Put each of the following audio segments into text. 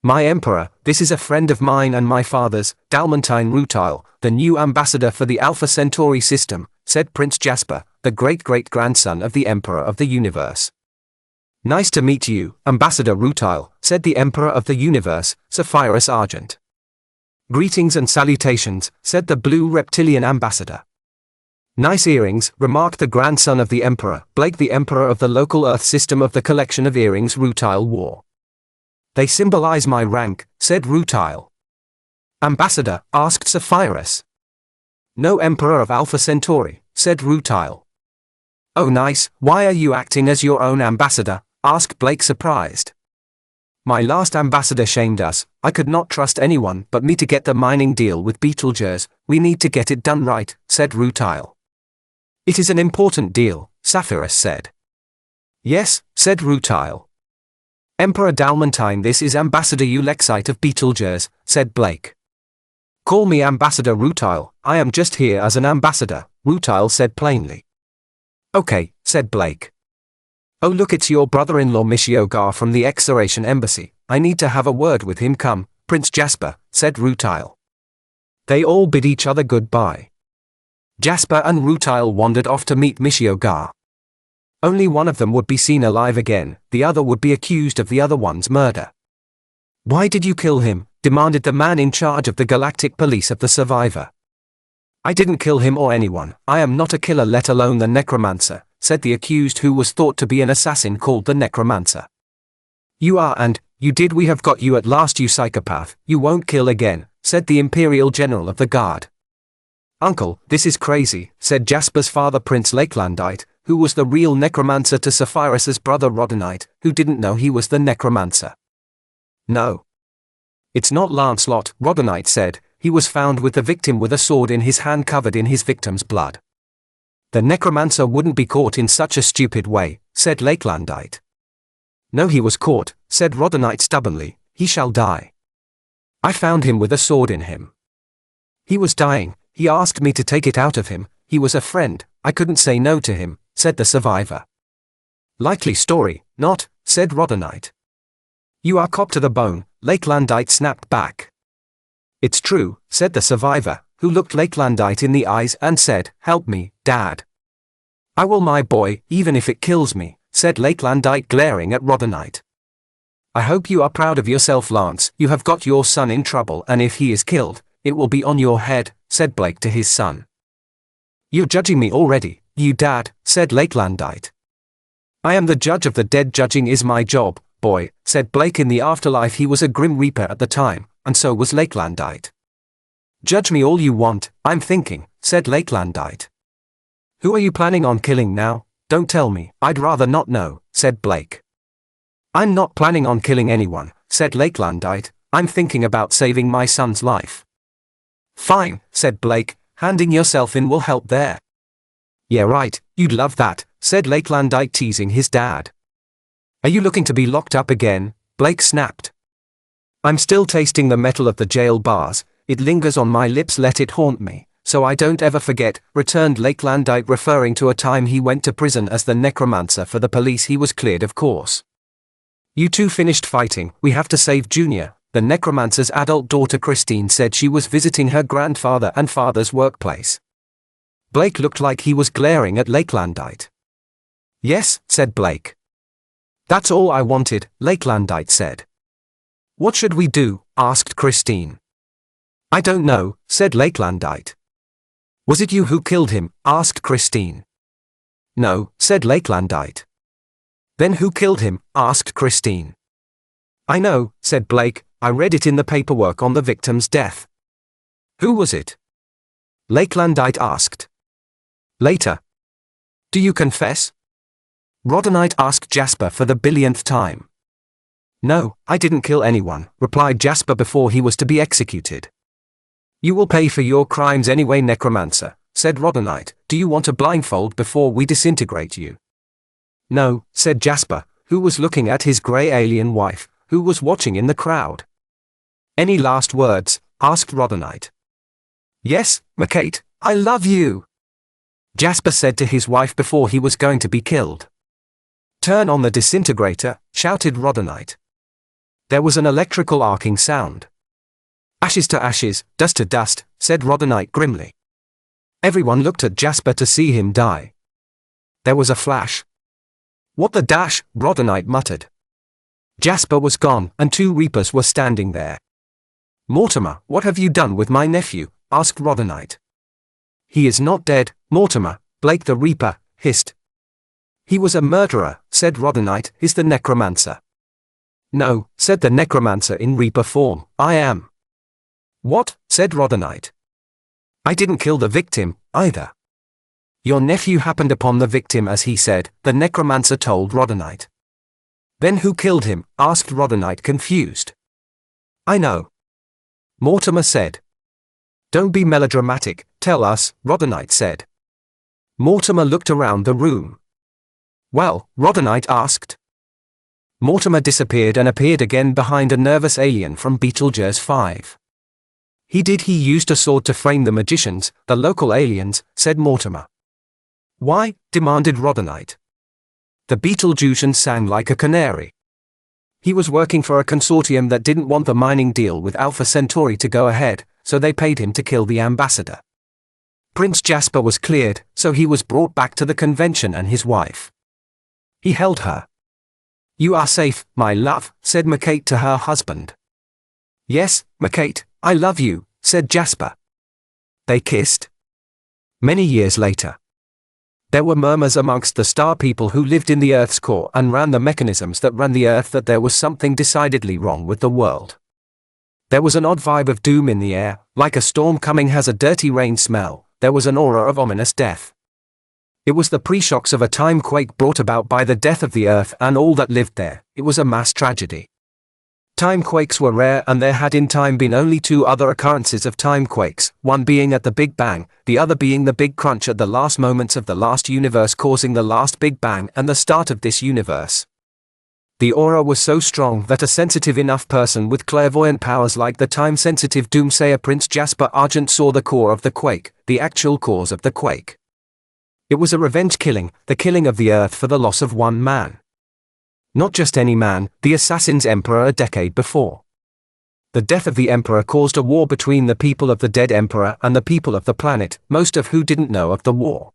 My emperor, this is a friend of mine and my father's, Dalmantine Rutile, the new ambassador for the Alpha Centauri system, said Prince Jasper, the great-great-grandson of the Emperor of the Universe. Nice to meet you, Ambassador Rutile, said the Emperor of the Universe, Sapphirus Argent. Greetings and salutations, said the blue reptilian ambassador. Nice earrings, remarked the grandson of the Emperor, Blake, the Emperor of the local Earth system of the collection of earrings Rutile wore. They symbolize my rank, said Rutile. Ambassador, asked Sapphirus. No Emperor of Alpha Centauri, said Rutile. Oh nice, why are you acting as your own ambassador, asked Blake surprised. My last ambassador shamed us, I could not trust anyone but me to get the mining deal with Betelgeuse, we need to get it done right, said Rutile. It is an important deal, Sapphirus said. Yes, said Rutile. Emperor Dalmantine, this is Ambassador Ulexite of Betelgeuse, said Blake. Call me Ambassador Rutile, I am just here as an ambassador, Rutile said plainly. Okay, said Blake. Oh look, it's your brother-in-law Mishiogar from the Exoration Embassy, I need to have a word with him. Come, Prince Jasper, said Rutile. They all bid each other goodbye. Jasper and Rutile wandered off to meet Mishiogar. Only one of them would be seen alive again, the other would be accused of the other one's murder. Why did you kill him? Demanded the man in charge of the Galactic Police of the survivor. I didn't kill him or anyone, I am not a killer, let alone the Necromancer, said the accused, who was thought to be an assassin called the Necromancer. You are, and you did. We have got you at last, you psychopath, you won't kill again, said the Imperial General of the Guard. Uncle, this is crazy, said Jasper's father Prince Lakelandite, who was the real Necromancer to Sapphirus's brother Rhodonite, who didn't know he was the Necromancer. No. It's not Lancelot, Rhodonite said, he was found with the victim with a sword in his hand covered in his victim's blood. The Necromancer wouldn't be caught in such a stupid way, said Lakelandite. No, he was caught, said Rhodonite stubbornly, he shall die. I found him with a sword in him. He was dying, he asked me to take it out of him, he was a friend, I couldn't say no to him, said the survivor. Likely story, not, said Rhodonite. You are cop to the bone, Lakelandite snapped back. It's true, said the survivor, who looked Lakelandite in the eyes and said, help me, Dad. I will, my boy, even if it kills me, said Lakelandite glaring at Rhodonite. I hope you are proud of yourself, Lance, you have got your son in trouble, and if he is killed, it will be on your head, said Blake to his son. You're judging me already, you dad, said Lakelandite. I am the judge of the dead, judging is my job, boy, said Blake. In the afterlife he was a Grim Reaper at the time, and so was Lakelandite. Judge me all you want, I'm thinking, said Lakelandite. Who are you planning on killing now? Don't tell me, I'd rather not know, said Blake. I'm not planning on killing anyone, said Lakelandite, I'm thinking about saving my son's life. Fine, said Blake, handing yourself in will help there. Yeah right, you'd love that, said Lakelandite, teasing his dad. Are you looking to be locked up again? Blake snapped. I'm still tasting the metal of the jail bars, it lingers on my lips, let it haunt me, so I don't ever forget, returned Lakelandite, referring to a time he went to prison as the Necromancer for the police. He was cleared, of course. You two finished fighting, we have to save Junior, the Necromancer's adult daughter Christine said. She was visiting her grandfather and father's workplace. Blake looked like he was glaring at Lakelandite. Yes, said Blake. That's all I wanted, Lakelandite said. What should we do? Asked Christine. I don't know, said Lakelandite. Was it you who killed him? Asked Christine. No, said Lakelandite. Then who killed him? Asked Christine. I know, said Blake, I read it in the paperwork on the victim's death. Who was it? Lakelandite asked. Later. Do you confess? Rhodonite asked Jasper for the billionth time. No, I didn't kill anyone, replied Jasper before he was to be executed. You will pay for your crimes anyway, Necromancer, said Rhodonite. Do you want a blindfold before we disintegrate you? No, said Jasper, who was looking at his grey alien wife, who was watching in the crowd. Any last words? Asked Rhodonite. Yes, McKate, I love you, Jasper said to his wife before he was going to be killed. Turn on the disintegrator, shouted Rhodonite. There was an electrical arcing sound. Ashes to ashes, dust to dust, said Rhodonite grimly. Everyone looked at Jasper to see him die. There was a flash. What the dash, Rhodonite muttered. Jasper was gone, and 2 Reapers were standing there. Mortimer, what have you done with my nephew? Asked Rhodonite. He is not dead, Mortimer, Blake the Reaper hissed. He was a murderer, said Rhodonite. Is the Necromancer? No, said the Necromancer in Reaper form, I am. What? Said Rhodonite. I didn't kill the victim, either. Your nephew happened upon the victim as he said, the Necromancer told Rhodonite. Then who killed him? Asked Rhodonite confused. I know. Mortimer said. Don't be melodramatic, tell us, Rhodonite said. Mortimer looked around the room. Well, Rhodonite asked. Mortimer disappeared and appeared again behind a nervous alien from Betelgeuse 5. He used a sword to frame the magicians, the local aliens, said Mortimer. Why? Demanded Rhodonite. The Betelgeusian sang like a canary. He was working for a consortium that didn't want the mining deal with Alpha Centauri to go ahead, so they paid him to kill the ambassador. Prince Jasper was cleared, so he was brought back to the convention and his wife. He held her. You are safe, my love, said McKate to her husband. Yes, McKate, I love you, said Jasper. They kissed. Many years later. There were murmurs amongst the star people who lived in the Earth's core and ran the mechanisms that ran the Earth that there was something decidedly wrong with the world. There was an odd vibe of doom in the air, like a storm coming has a dirty rain smell. There was an aura of ominous death. It was the pre-shocks of a time quake brought about by the death of the Earth and all that lived there. It was a mass tragedy. Time quakes were rare, and there had in time been only 2 other occurrences of time quakes, one being at the Big Bang, the other being the Big Crunch at the last moments of the last universe, causing the last Big Bang and the start of this universe. The aura was so strong that a sensitive enough person with clairvoyant powers like the time-sensitive doomsayer Prince Jasper Argent saw the core of the quake, the actual cause of the quake. It was a revenge killing, the killing of the Earth for the loss of one man. Not just any man, the Assassin's Emperor a decade before. The death of the Emperor caused a war between the people of the dead Emperor and the people of the planet, most of who didn't know of the war.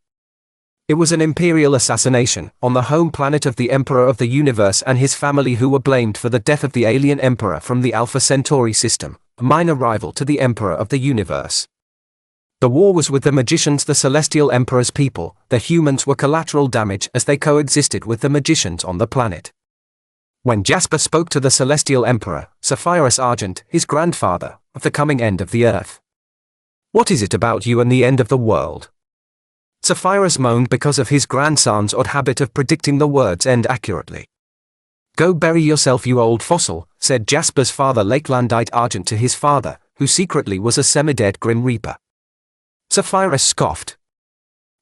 It was an imperial assassination on the home planet of the Emperor of the Universe and his family, who were blamed for the death of the alien Emperor from the Alpha Centauri system, a minor rival to the Emperor of the Universe. The war was with the magicians, the Celestial Emperor's people. The humans were collateral damage as they coexisted with the magicians on the planet. When Jasper spoke to the Celestial Emperor, Sapphirus Argent, his grandfather, of the coming end of the Earth. What is it about you and the end of the world? Sapphirus moaned because of his grandson's odd habit of predicting the word's end accurately. Go bury yourself, you old fossil, said Jasper's father Lakelandite Argent to his father, who secretly was a semi-dead Grim Reaper. Sapphirus scoffed.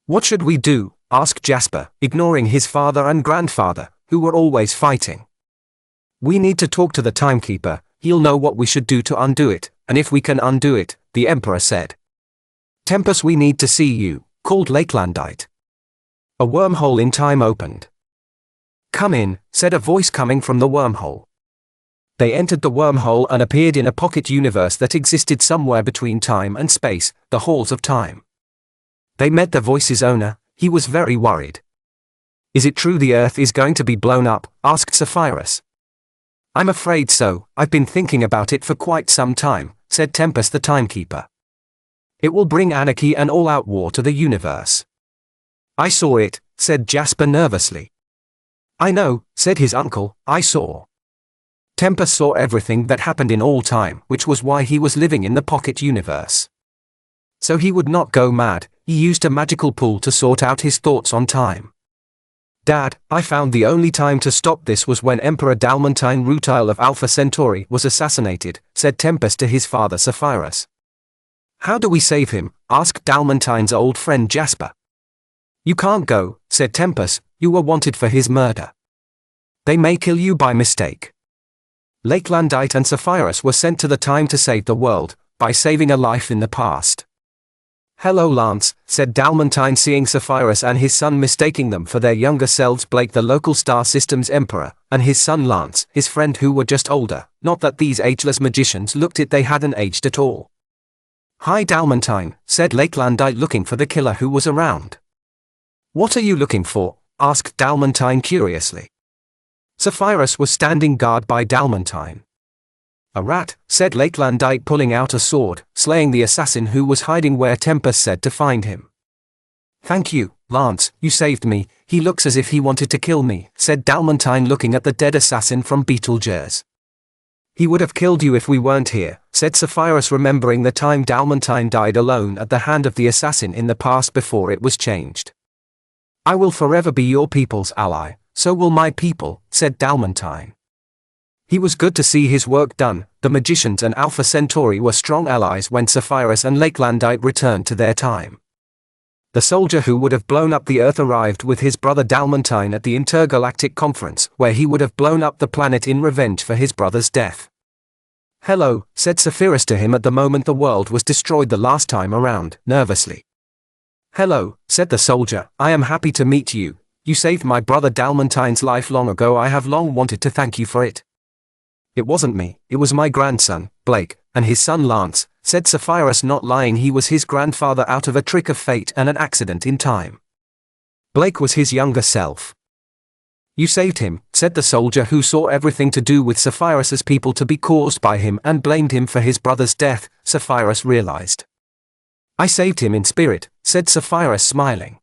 What should we do? Asked Jasper, ignoring his father and grandfather, who were always fighting. We need to talk to the Timekeeper. He'll know what we should do to undo it, and if we can undo it, the Emperor said. Tempest, we need to see you, called Lakelandite. A wormhole in time opened. Come in, said a voice coming from the wormhole. They entered the wormhole and appeared in a pocket universe that existed somewhere between time and space, the halls of time. They met the voice's owner. He was very worried. Is it true the Earth is going to be blown up? Asked Sapphirus. I'm afraid so. I've been thinking about it for quite some time, said Tempest the Timekeeper. It will bring anarchy and all-out war to the universe. I saw it, said Jasper nervously. I know, said his uncle, I saw. Tempest saw everything that happened in all time, which was why he was living in the pocket universe. So he would not go mad. He used a magical pool to sort out his thoughts on time. Dad, I found the only time to stop this was when Emperor Dalmantine Rutile of Alpha Centauri was assassinated, said Tempest to his father Sapphirus. How do we save him? Asked Dalmantine's old friend Jasper. You can't go, said Tempest. You were wanted for his murder. They may kill you by mistake. Lakelandite and Sapphirus were sent to the time to save the world, by saving a life in the past. Hello Lance, said Dalmantine, seeing Sapphirus and his son mistaking them for their younger selves. Blake, the local star system's emperor, and his son Lance, his friend, who were just older. Not that these ageless magicians looked it, they hadn't aged at all. Hi Dalmantine, said Lakelandite, looking for the killer who was around. What are you looking for? Asked Dalmantine curiously. Sapphirus was standing guard by Dalmantine. A rat, said Lakelandite, pulling out a sword, slaying the assassin who was hiding where Tempest said to find him. Thank you, Lance, you saved me. He looks as if he wanted to kill me, said Dalmantine, looking at the dead assassin from Betelgeuse. He would have killed you if we weren't here, said Sapphirus, remembering the time Dalmantine died alone at the hand of the assassin in the past before it was changed. I will forever be your people's ally, so will my people, said Dalmantine. He was good to see his work done. The magicians and Alpha Centauri were strong allies when Sapphirus and Lakelandite returned to their time. The soldier who would have blown up the Earth arrived with his brother Dalmantine at the Intergalactic Conference, where he would have blown up the planet in revenge for his brother's death. Hello, said Sapphirus to him at the moment the world was destroyed the last time around, nervously. Hello, said the soldier, I am happy to meet you. You saved my brother Dalmantine's life long ago. I have long wanted to thank you for it. It wasn't me, it was my grandson, Blake, and his son Lance, said Sapphirus, not lying. He was his grandfather out of a trick of fate and an accident in time. Blake was his younger self. You saved him, said the soldier, who saw everything to do with Sapphirus's people to be caused by him and blamed him for his brother's death. Sapphirus realized. I saved him in spirit, said Sapphirus, smiling.